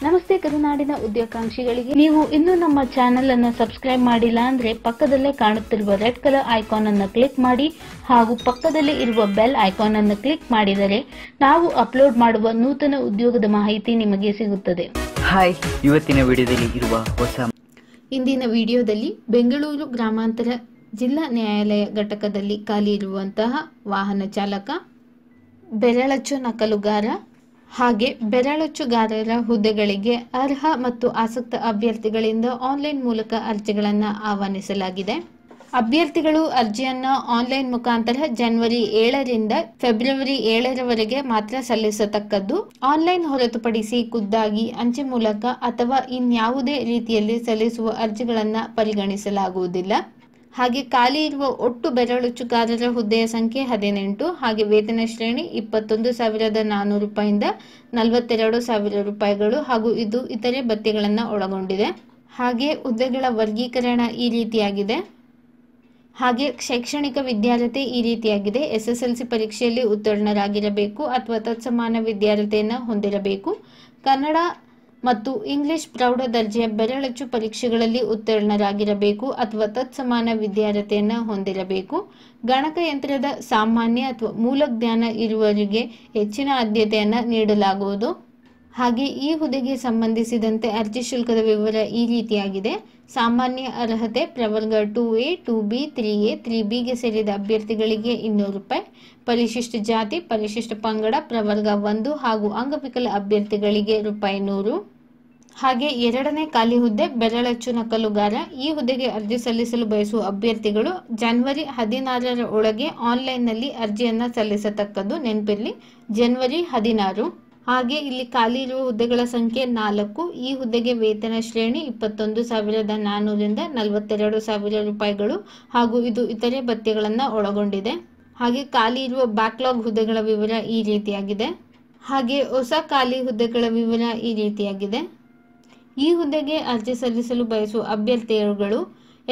ನಮಸ್ತೆ ಕರುನಾಡಿನ ಉದ್ಯೋಗಾಕಾಂಕ್ಷಿಗಳಿಗೆ, ನೀವು ಇನ್ನೂ ನಮ್ಮ ಚಾನೆಲ್ ಅನ್ನು ಸಬ್ಸ್ಕ್ರೈಬ್ ಮಾಡಿಲ್ಲ ಅಂದ್ರೆ ಪಕ್ಕದಲ್ಲೇ ಕಾಣುತ್ತಿರುವ ರೆಡ್ ಕಲರ್ ಐಕಾನ್ ಅನ್ನು ಕ್ಲಿಕ್ ಮಾಡಿ ಹಾಗೂ ಪಕ್ಕದಲ್ಲೇ ಇರುವ ಬೆಲ್ ಐಕಾನ್ ಅನ್ನು ಕ್ಲಿಕ್ ಮಾಡಿದರೆ ನಾವು ಅಪ್ಲೋಡ್ ಮಾಡುವ ನೂತನ ಉದ್ಯೋಗದ ಮಾಹಿತಿ ನಿಮಗೆ ಸಿಗುತ್ತದೆ. ಹಾಯ್, ಇವತ್ತಿನ ವಿಡಿಯೋದಲ್ಲಿ ಇರುವ ಇಂದಿನ ವಿಡಿಯೋದಲ್ಲಿ ಬೆಂಗಳೂರು ಗ್ರಾಮಾಂತರ ಜಿಲ್ಲಾ ನ್ಯಾಯಾಲಯ ಘಟಕದಲ್ಲಿ ಖಾಲಿ ಇರುವಂತಹ ವಾಹನ ಚಾಲಕ, ಬೆರಳಚ್ಚು ನಕಲುಗಾರ ಹಾಗೆ ಬೆರಳಚ್ಚುಗಾರರ ಹುದ್ದೆಗಳಿಗೆ ಅರ್ಹ ಮತ್ತು ಆಸಕ್ತ ಅಭ್ಯರ್ಥಿಗಳಿಂದ ಆನ್ಲೈನ್ ಮೂಲಕ ಅರ್ಜಿಗಳನ್ನು ಆಹ್ವಾನಿಸಲಾಗಿದೆ. ಅಭ್ಯರ್ಥಿಗಳು ಅರ್ಜಿಯನ್ನು ಆನ್ಲೈನ್ ಮುಖಾಂತರ ಜನವರಿ 7ರಿಂದ ಫೆಬ್ರವರಿ 7ರವರೆಗೆ ಮಾತ್ರ ಸಲ್ಲಿಸತಕ್ಕದ್ದು. ಆನ್ಲೈನ್ ಹೊರತುಪಡಿಸಿ ಖುದ್ದಾಗಿ ಅಂಚೆ ಮೂಲಕ ಅಥವಾ ಇನ್ಯಾವುದೇ ರೀತಿಯಲ್ಲಿ ಸಲ್ಲಿಸುವ ಅರ್ಜಿಗಳನ್ನು ಪರಿಗಣಿಸಲಾಗುವುದಿಲ್ಲ. ಹಾಗೆ ಖಾಲಿ ಇರುವ ಒಟ್ಟು ಬೆರಳಚ್ಚುಗಾರರ ಹುದ್ದೆಯ ಸಂಖ್ಯೆ 18, ಹಾಗೆ ವೇತನ ಶ್ರೇಣಿ 21,400 ರೂಪಾಯಿಂದ 42,000 ರೂಪಾಯಿಗಳು ಹಾಗೂ ಇದು ಇತರೆ ಭತ್ಯೆಗಳನ್ನು ಒಳಗೊಂಡಿದೆ. ಹಾಗೆ ಹುದ್ದೆಗಳ ವರ್ಗೀಕರಣ ಈ ರೀತಿಯಾಗಿದೆ. ಹಾಗೆ ಶೈಕ್ಷಣಿಕ ವಿದ್ಯಾರ್ಹತೆ ಈ ರೀತಿಯಾಗಿದೆ. SSLC ಪರೀಕ್ಷೆಯಲ್ಲಿ ಉತ್ತೀರ್ಣರಾಗಿರಬೇಕು ಅಥವಾ ತತ್ಸಮಾನ ವಿದ್ಯಾರ್ಹತೆಯನ್ನು ಹೊಂದಿರಬೇಕು. ಕನ್ನಡ ಮತ್ತು ಇಂಗ್ಲಿಷ್ ಪ್ರೌಢ ದರ್ಜೆಯ ಬೆರಳಚ್ಚು ಪರೀಕ್ಷೆಗಳಲ್ಲಿ ಉತ್ತೀರ್ಣರಾಗಿರಬೇಕು ಅಥವಾ ತತ್ಸಮಾನ ವಿದ್ಯಾರ್ಹತೆಯನ್ನು ಹೊಂದಿರಬೇಕು. ಗಣಕಯಂತ್ರದ ಸಾಮಾನ್ಯ ಅಥವಾ ಮೂಲ ಜ್ಞಾನ ಇರುವವರಿಗೆ ಹೆಚ್ಚಿನ ಆದ್ಯತೆಯನ್ನು ನೀಡಲಾಗುವುದು. ಹಾಗೆ ಈ ಹುದ್ದೆಗೆ ಸಂಬಂಧಿಸಿದಂತೆ ಅರ್ಜಿ ಶುಲ್ಕದ ವಿವರ ಈ ರೀತಿಯಾಗಿದೆ. ಸಾಮಾನ್ಯ ಅರ್ಹತೆ ಪ್ರವರ್ಗ 2A, 2B, 3A, 3Bಗೆ ಸೇರಿದ ಅಭ್ಯರ್ಥಿಗಳಿಗೆ 200 ರೂಪಾಯಿ, ಪರಿಶಿಷ್ಟ ಜಾತಿ, ಪರಿಶಿಷ್ಟ ಪಂಗಡ ಪ್ರವರ್ಗ 1 ಹಾಗೂ ಅಂಗವಿಕಲ ಅಭ್ಯರ್ಥಿಗಳಿಗೆ ₹100. ಹಾಗೆ ಎರಡನೇ ಖಾಲಿ ಹುದ್ದೆ ಬೆರಳಚ್ಚು ನಕಲುಗಾರ. ಈ ಹುದ್ದೆಗೆ ಅರ್ಜಿ ಸಲ್ಲಿಸಲು ಬಯಸುವ ಅಭ್ಯರ್ಥಿಗಳು ಜನವರಿ 16ರ ಒಳಗೆ ಆನ್ಲೈನ್ನಲ್ಲಿ ಅರ್ಜಿಯನ್ನು ಸಲ್ಲಿಸತಕ್ಕದ್ದು. ನೆನಪಿರಲಿ, ಜನವರಿ 16. ಹಾಗೆ ಇಲ್ಲಿ ಖಾಲಿ ಇರುವ ಹುದ್ದೆಗಳ ಸಂಖ್ಯೆ 4. ಈ ಹುದ್ದೆಗೆ ವೇತನ ಶ್ರೇಣಿ 21,400ರಿಂದ 42,000 ರೂಪಾಯಿಗಳು ಹಾಗೂ ಇದು ಇತರೆ ಭತ್ಯೆಗಳನ್ನು ಒಳಗೊಂಡಿದೆ. ಹಾಗೆ ಖಾಲಿ ಇರುವ ಬ್ಯಾಕ್ಲಾಗ್ ಹುದ್ದೆಗಳ ವಿವರ ಈ ರೀತಿಯಾಗಿದೆ. ಹಾಗೆ ಹೊಸ ಖಾಲಿ ಹುದ್ದೆಗಳ ವಿವರ ಈ ರೀತಿಯಾಗಿದೆ. ಈ ಹುದ್ದೆಗೆ ಅರ್ಜಿ ಸಲ್ಲಿಸಲು ಬಯಸುವ ಅಭ್ಯರ್ಥಿಗಳು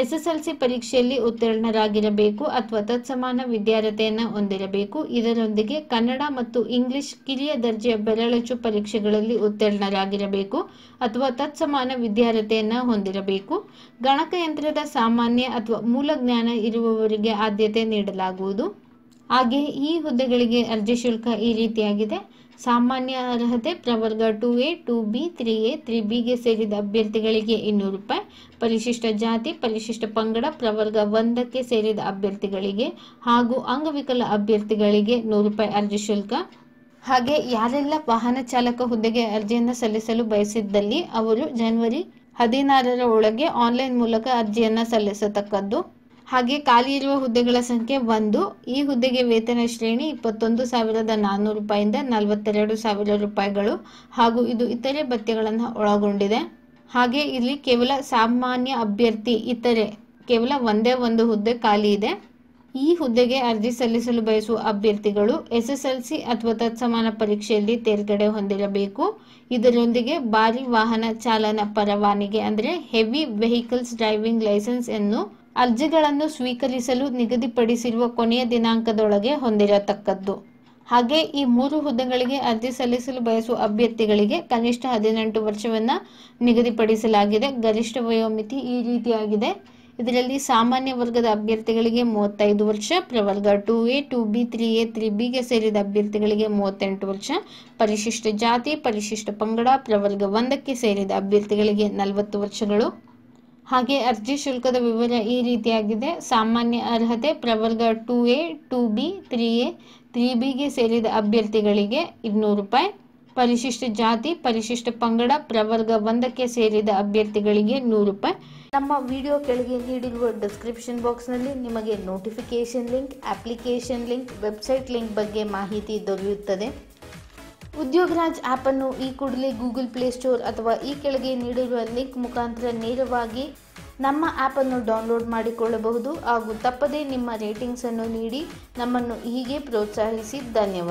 SSLC ಪರೀಕ್ಷೆಯಲ್ಲಿ ಉತ್ತೀರ್ಣರಾಗಿರಬೇಕು ಅಥವಾ ತತ್ಸಮಾನ ವಿದ್ಯಾರ್ಹತೆಯನ್ನು ಹೊಂದಿರಬೇಕು. ಇದರೊಂದಿಗೆ ಕನ್ನಡ ಮತ್ತು ಇಂಗ್ಲಿಷ್ ಕಿರಿಯ ದರ್ಜೆಯ ಬೆರಳಚ್ಚು ಪರೀಕ್ಷೆಗಳಲ್ಲಿ ಉತ್ತೀರ್ಣರಾಗಿರಬೇಕು ಅಥವಾ ತತ್ಸಮಾನ ವಿದ್ಯಾರ್ಹತೆಯನ್ನು ಹೊಂದಿರಬೇಕು. ಗಣಕಯಂತ್ರದ ಸಾಮಾನ್ಯ ಅಥವಾ ಮೂಲ ಜ್ಞಾನ ಇರುವವರಿಗೆ ಆದ್ಯತೆ ನೀಡಲಾಗುವುದು. ಹಾಗೆ ಈ ಹುದ್ದೆಗಳಿಗೆ ಅರ್ಜಿ ಶುಲ್ಕ ಈ ರೀತಿಯಾಗಿದೆ. ಸಾಮಾನ್ಯ ಅರ್ಹತೆ ಪ್ರವರ್ಗ 2A, 2B, 3A, 3Bಗೆ ಸೇರಿದ ಅಭ್ಯರ್ಥಿಗಳಿಗೆ 200 ರೂಪಾಯಿ, ಪರಿಶಿಷ್ಟ ಜಾತಿ, ಪರಿಶಿಷ್ಟ ಪಂಗಡ ಪ್ರವರ್ಗ 1ಕ್ಕೆ ಸೇರಿದ ಅಭ್ಯರ್ಥಿಗಳಿಗೆ ಹಾಗೂ ಅಂಗವಿಕಲ ಅಭ್ಯರ್ಥಿಗಳಿಗೆ 100 ರೂಪಾಯಿ ಅರ್ಜಿ ಶುಲ್ಕ. ಹಾಗೆ ಯಾರೆಲ್ಲ ವಾಹನ ಚಾಲಕ ಹುದ್ದೆಗೆ ಅರ್ಜಿಯನ್ನು ಸಲ್ಲಿಸಲು ಬಯಸಿದ್ದಲ್ಲಿ ಅವರು ಜನವರಿ 16ರ ಒಳಗೆ ಆನ್ಲೈನ್ ಮೂಲಕ ಅರ್ಜಿಯನ್ನು ಸಲ್ಲಿಸತಕ್ಕದ್ದು. ಹಾಗೆ ಖಾಲಿ ಇರುವ ಹುದ್ದೆಗಳ ಸಂಖ್ಯೆ 1. ಈ ಹುದ್ದೆಗೆ ವೇತನ ಶ್ರೇಣಿ 21,400 ರೂಪಾಯಿಂದ 42,000 ರೂಪಾಯಿಗಳು ಹಾಗೂ ಇದು ಇತರೆ ಭತ್ಯೆಗಳನ್ನು ಒಳಗೊಂಡಿದೆ. ಹಾಗೆ ಇಲ್ಲಿ ಕೇವಲ ಸಾಮಾನ್ಯ ಅಭ್ಯರ್ಥಿ ಇತರೆ ಕೇವಲ ಒಂದೇ ಒಂದು ಹುದ್ದೆ ಖಾಲಿ ಇದೆ. ಈ ಹುದ್ದೆಗೆ ಅರ್ಜಿ ಸಲ್ಲಿಸಲು ಬಯಸುವ ಅಭ್ಯರ್ಥಿಗಳು SSLC ಅಥವಾ ತತ್ಸಮಾನ ಪರೀಕ್ಷೆಯಲ್ಲಿ ತೇರ್ಗಡೆ ಹೊಂದಿರಬೇಕು. ಇದರೊಂದಿಗೆ ಭಾರಿ ವಾಹನ ಚಾಲನಾ ಪರವಾನಗಿ ಅಂದರೆ ಹೆವಿ ವೆಹಿಕಲ್ಸ್ ಡ್ರೈವಿಂಗ್ ಲೈಸೆನ್ಸ್ ಅನ್ನು ಅರ್ಜಿಗಳನ್ನು ಸ್ವೀಕರಿಸಲು ನಿಗದಿಪಡಿಸಿರುವ ಕೊನೆಯ ದಿನಾಂಕದೊಳಗೆ ಹೊಂದಿರತಕ್ಕದ್ದು. ಹಾಗೆ ಈ 3 ಹುದ್ದೆಗಳಿಗೆ ಅರ್ಜಿ ಸಲ್ಲಿಸಲು ಬಯಸುವ ಅಭ್ಯರ್ಥಿಗಳಿಗೆ ಕನಿಷ್ಠ 18 ವರ್ಷವನ್ನು ನಿಗದಿಪಡಿಸಲಾಗಿದೆ. ಗರಿಷ್ಠ ವಯೋಮಿತಿ ಈ ರೀತಿಯಾಗಿದೆ. ಇದರಲ್ಲಿ ಸಾಮಾನ್ಯ ವರ್ಗದ ಅಭ್ಯರ್ಥಿಗಳಿಗೆ 35 ವರ್ಷ, ಪ್ರವರ್ಗ 2A, 2B, 3A, 3Bಗೆ ಸೇರಿದ ಅಭ್ಯರ್ಥಿಗಳಿಗೆ 38 ವರ್ಷ, ಪರಿಶಿಷ್ಟ ಜಾತಿ, ಪರಿಶಿಷ್ಟ ಪಂಗಡ ಪ್ರವರ್ಗ 1ಕ್ಕೆ ಸೇರಿದ ಅಭ್ಯರ್ಥಿಗಳಿಗೆ 40 ವರ್ಷಗಳು. ಹಾಗೆ ಅರ್ಜಿ ಶುಲ್ಕದ ವಿವರ ಈ ರೀತಿಯಾಗಿದೆ. ಸಾಮಾನ್ಯ ಅರ್ಹತೆ ಪ್ರವರ್ಗ 2A, 2B, 3A, 3Bಗೆ ಸೇರಿದ ಅಭ್ಯರ್ಥಿಗಳಿಗೆ 200 ರೂಪಾಯಿ, ಪರಿಶಿಷ್ಟ ಜಾತಿ, ಪರಿಶಿಷ್ಟ ಪಂಗಡ ಪ್ರವರ್ಗ 1ಕ್ಕೆ ಸೇರಿದ ಅಭ್ಯರ್ಥಿಗಳಿಗೆ 100 ರೂಪಾಯಿ. ನಮ್ಮ ವಿಡಿಯೋ ಕೆಳಗೆ ನೀಡಿರುವ ಡಿಸ್ಕ್ರಿಪ್ಷನ್ ಬಾಕ್ಸ್ನಲ್ಲಿ ನಿಮಗೆ notification link, application link, website link ಬಗ್ಗೆ ಮಾಹಿತಿ ದೊರೆಯುತ್ತದೆ. ಉದ್ಯೋಗರಾಜ್ ಆ್ಯಪನ್ನು ಈ ಕೂಡಲೇ ಗೂಗಲ್ ಪ್ಲೇಸ್ಟೋರ್ ಅಥವಾ ಈ ಕೆಳಗೆ ನೀಡಿರುವ ಲಿಂಕ್ ಮುಖಾಂತರ ನೇರವಾಗಿ ನಮ್ಮ ಆ್ಯಪನ್ನು ಡೌನ್ಲೋಡ್ ಮಾಡಿಕೊಳ್ಳಬಹುದು ಹಾಗೂ ತಪ್ಪದೇ ನಿಮ್ಮ ರೇಟಿಂಗ್ಸನ್ನು ನೀಡಿ ನಮ್ಮನ್ನು ಹೀಗೆ ಪ್ರೋತ್ಸಾಹಿಸಿ. ಧನ್ಯವಾದ.